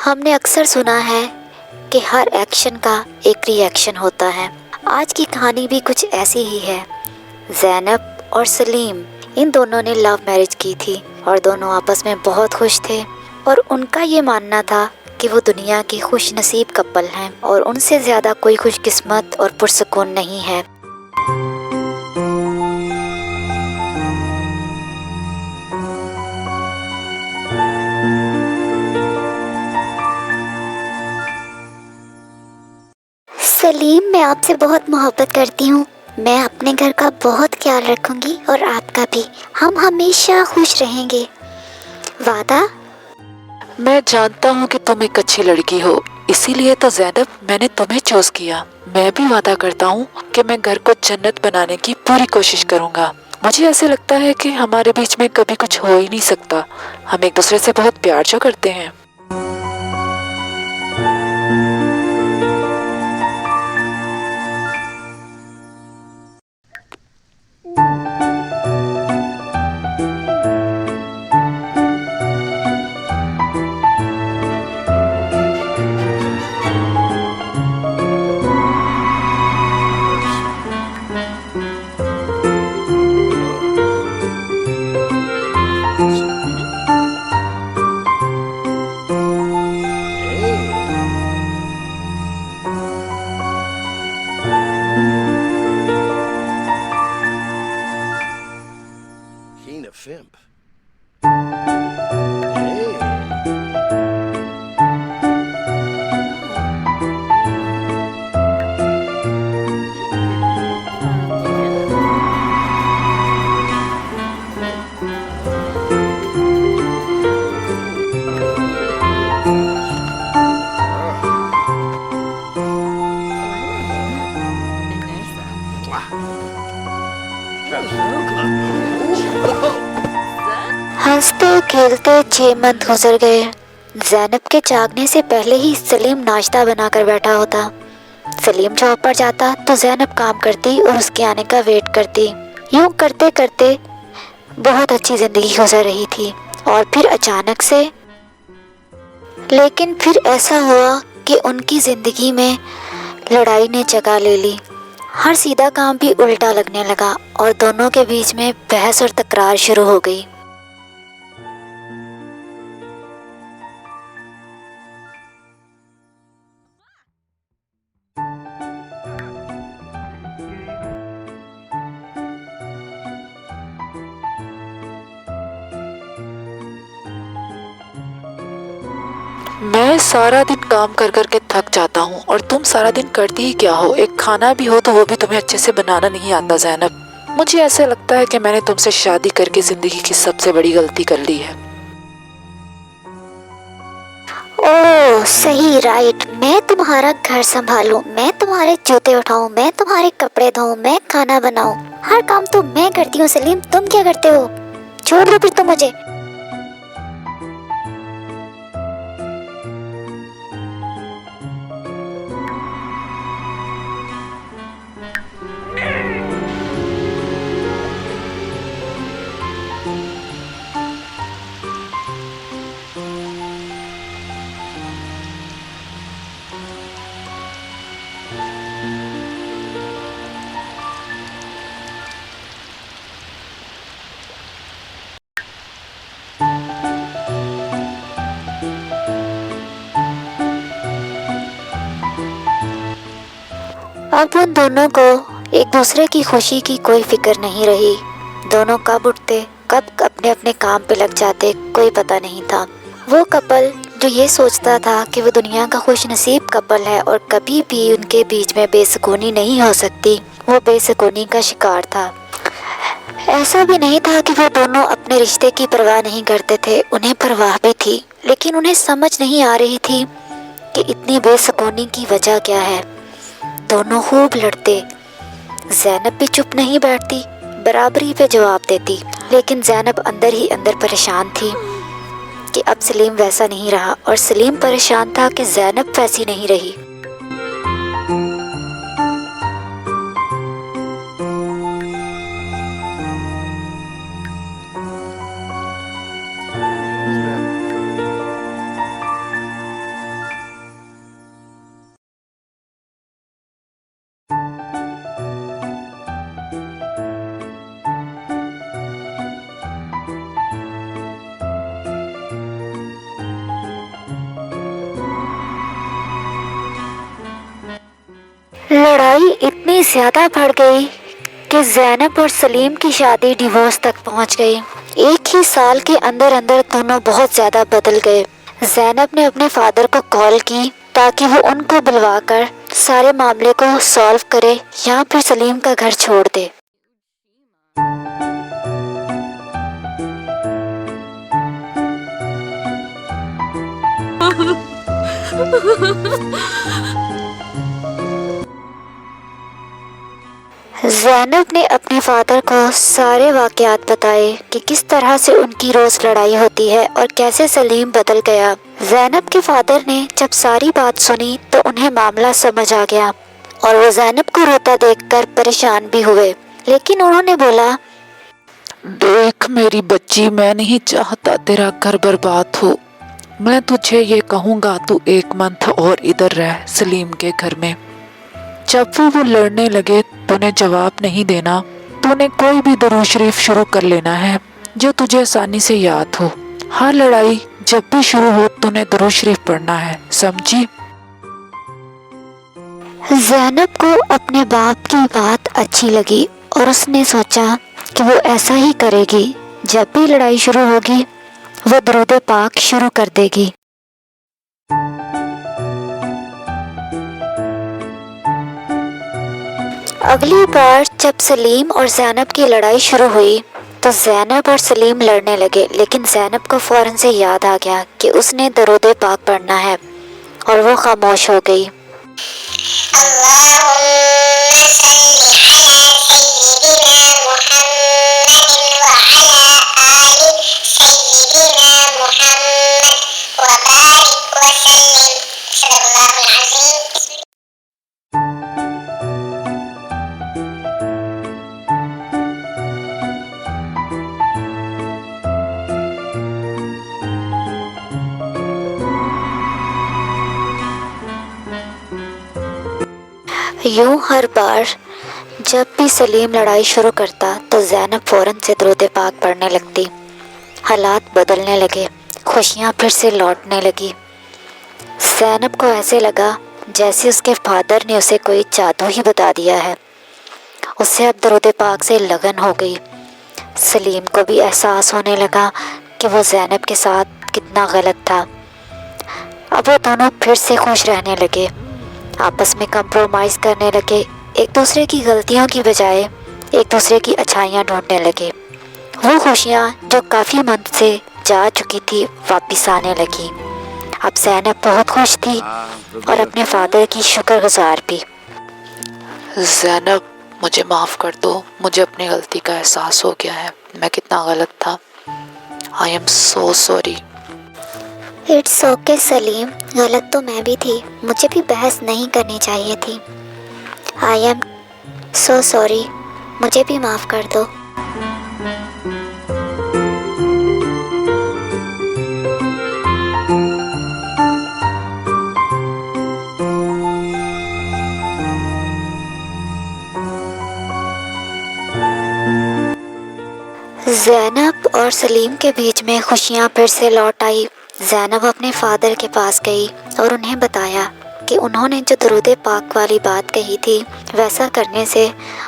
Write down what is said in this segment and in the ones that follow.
हमने अक्सर सुना है कि हर एक्शन का एक रिएक्शन होता है। आज की कहानी भी कुछ ऐसी ही है। ज़ैनब और सलीम, इन दोनों ने लव मैरिज की थी और दोनों आपस में बहुत खुश थे और उनका ये मानना था कि वो दुनिया की खुश नसीब कपल हैं और उनसे ज़्यादा कोई खुशकिस्मत और पुरसुकून नहीं है। सलीम, मैं आपसे बहुत मोहब्बत करती हूँ। मैं अपने घर का बहुत ख्याल रखूंगी और आपका भी। हम हमेशा खुश रहेंगे। वादा? मैं जानता हूँ कि तुम एक अच्छी लड़की हो, इसीलिए तो ज़ैनब मैंने तुम्हें चूज किया। मैं भी वादा करता हूँ कि मैं घर को जन्नत बनाने की पूरी कोशिश करूँगा। मुझे ऐसे लगता है कि हमारे बीच में कभी कुछ हो ही नहीं सकता। हम एक दूसरे से बहुत प्यार जो करते हैं। Keen a Fimp. हंसते खेलते 6 मंथ गुजर गए। ज़ैनब के जागने से पहले ही सलीम नाश्ता बनाकर बैठा होता। सलीम जॉब पर जाता तो ज़ैनब काम करती और उसके आने का वेट करती। यूं करते करते बहुत अच्छी ज़िंदगी गुजर रही थी और फिर अचानक से लेकिन फिर ऐसा हुआ कि उनकी ज़िंदगी में लड़ाई ने जगह ले ली। हर सीधा काम भी उल्टा लगने लगा और दोनों के बीच में बहस और तकरार शुरू हो गई। मैं सारा दिन काम कर कर के थक जाता हूँ और तुम सारा दिन करती ही क्या हो? एक खाना भी हो तो वो भी तुम्हें अच्छे से बनाना नहीं आता ज़ैनब। मुझे ऐसा लगता है कि मैंने तुमसे शादी करके ज़िंदगी की सबसे बड़ी गलती कर ली है। ओह सही, राइट। मैं तुम्हारा घर संभालूं, मैं तुम्हारे जूते उठाऊं, मैं तुम्हारे कपड़े धोऊं, मैं खाना बनाऊं, हर काम तो मैं करती हूँ। सलीम, तुम क्या करते हो? छोड़ दो फिर तो मुझे। अब उन दोनों को एक दूसरे की खुशी की कोई फिक्र नहीं रही। दोनों कब उठते, कब अपने अपने काम पे लग जाते, कोई पता नहीं था। वो कपल जो ये सोचता था कि वो दुनिया का खुश नसीब कपल है और कभी भी उनके बीच में बेसुकूनी नहीं हो सकती, वो बेसुकूनी का शिकार था। ऐसा भी नहीं था कि वो दोनों अपने रिश्ते की परवाह नहीं करते थे, उन्हें परवाह भी थी, लेकिन उन्हें समझ नहीं आ रही थी कि इतनी बेसुकूनी की वजह क्या है। दोनों खूब लड़ते। ज़ैनब भी चुप नहीं बैठती, बराबरी पे जवाब देती, लेकिन ज़ैनब अंदर ही अंदर परेशान थी कि अब सलीम वैसा नहीं रहा और सलीम परेशान था कि ज़ैनब वैसी नहीं रही। लड़ाई इतनी ज़्यादा बढ़ गई कि ज़ैनब और सलीम की शादी डिवोर्स तक पहुंच गई। एक ही साल के अंदर अंदर दोनों बहुत ज़्यादा बदल गए। ज़ैनब ने अपने फादर को कॉल की ताकि वो उनको बुलवाकर सारे मामले को सॉल्व करे या फिर सलीम का घर छोड़ दे। ज़ैनब ने अपने फादर को सारे वाक़यात बताए कि किस तरह से उनकी रोज़ लड़ाई होती है और कैसे सलीम बदल गया। ज़ैनब के फादर ने जब सारी बात सुनी तो उन्हें मामला समझ आ गया और वो ज़ैनब को रोता देखकर परेशान भी हुए, लेकिन उन्होंने बोला, देख मेरी बच्ची, मैं नहीं चाहता तेरा घर बर्बाद हो। मैं तुझे ये कहूँगा तू 1 मंथ और इधर रह सलीम के घर में। जब वो लड़ने लगे तूने जवाब नहीं देना। तूने कोई भी दरूद शरीफ शुरू कर लेना है जो तुझे आसानी से याद हो। हर लड़ाई जब भी शुरू हो तूने दरूद शरीफ पढ़ना है, समझी? ज़ैनब को अपने बाप की बात अच्छी लगी और उसने सोचा कि वो ऐसा ही करेगी। जब भी लड़ाई शुरू होगी वो दरूद पाक शुरू कर देगी। अगली बार जब सलीम और ज़ैनब की लड़ाई शुरू हुई तो ज़ैनब और सलीम लड़ने लगे, लेकिन ज़ैनब को फ़ौरन से याद आ गया कि उसने दरूद पाक पढ़ना है और वो खामोश हो गई। यूं हर बार जब भी सलीम लड़ाई शुरू करता तो ज़ैनब फ़ौरन से दरूद पाक पढ़ने लगती। हालात बदलने लगे, खुशियाँ फिर से लौटने लगी। ज़ैनब को ऐसे लगा जैसे उसके फादर ने उसे कोई जादू ही बता दिया है। उसे अब दरूद पाक से लगन हो गई। सलीम को भी एहसास होने लगा कि वो ज़ैनब के साथ कितना गलत था। अब वो दोनों फिर से खुश रहने लगे, आपस में कंप्रोमाइज़ करने लगे, एक दूसरे की गलतियों की बजाय एक दूसरे की अच्छाइयाँ ढूंढने लगे। वो खुशियाँ जो काफ़ी मंथ से जा चुकी थी वापस आने लगी। अब ज़ैनब बहुत खुश थी और अपने फादर की शुक्रगुजार भी। ज़ैनब, मुझे माफ़ कर दो, मुझे अपनी गलती का एहसास हो गया है। मैं कितना गलत था। I am so sorry. It's okay Salim, गलत तो मैं भी थी, मुझे भी बहस नहीं करनी चाहिए थी। आई एम सो सॉरी, मुझे भी माफ़ कर दो। ज़ैनब और सलीम के बीच में खुशियाँ फिर से लौट आई। ज़ैनब अपने फादर के पास गई और उन्हें बताया कि उन्होंने जो दरूद पाक वाली बात कही थी वैसा करने से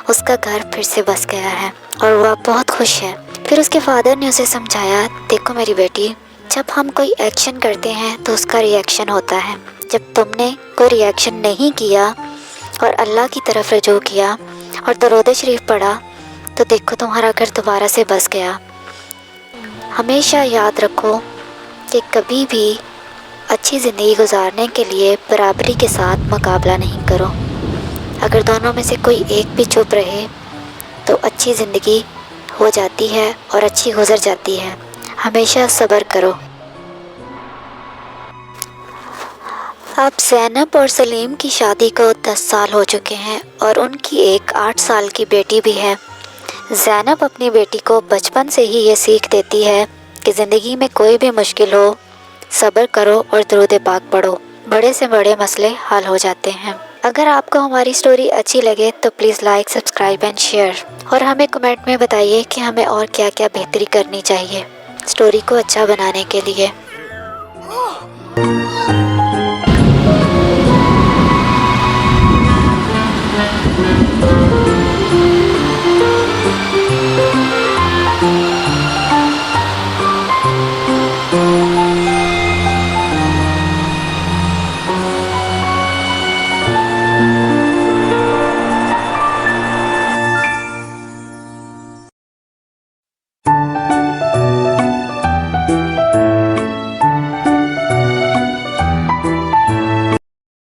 उसका घर फिर से बस गया है और वह बहुत खुश है। फिर उसके फादर ने उसे समझाया, देखो मेरी बेटी, जब हम कोई एक्शन करते हैं तो उसका रिएक्शन होता है। जब तुमने कोई रिएक्शन नहीं किया और अल्लाह की तरफ रजू किया और दरूद शरीफ पढ़ा तो देखो तुम्हारा घर दोबारा से बस गया। हमेशा याद रखो कि कभी भी अच्छी ज़िंदगी गुजारने के लिए बराबरी के साथ मुकाबला नहीं करो। अगर दोनों में से कोई एक भी चुप रहे तो अच्छी ज़िंदगी हो जाती है और अच्छी गुजर जाती है। हमेशा सब्र करो। अब ज़ैनब और सलीम की शादी को 10 साल हो चुके हैं और उनकी एक 8 साल की बेटी भी है। ज़ैनब अपनी बेटी को बचपन से ही ये सीख देती है कि ज़िंदगी में कोई भी मुश्किल हो, सब्र करो और दरूद पाक पढ़ो, बड़े से बड़े मसले हल हो जाते हैं। अगर आपको हमारी स्टोरी अच्छी लगे तो please like, subscribe and share, और हमें कमेंट में बताइए कि हमें और क्या क्या बेहतरी करनी चाहिए स्टोरी को अच्छा बनाने के लिए।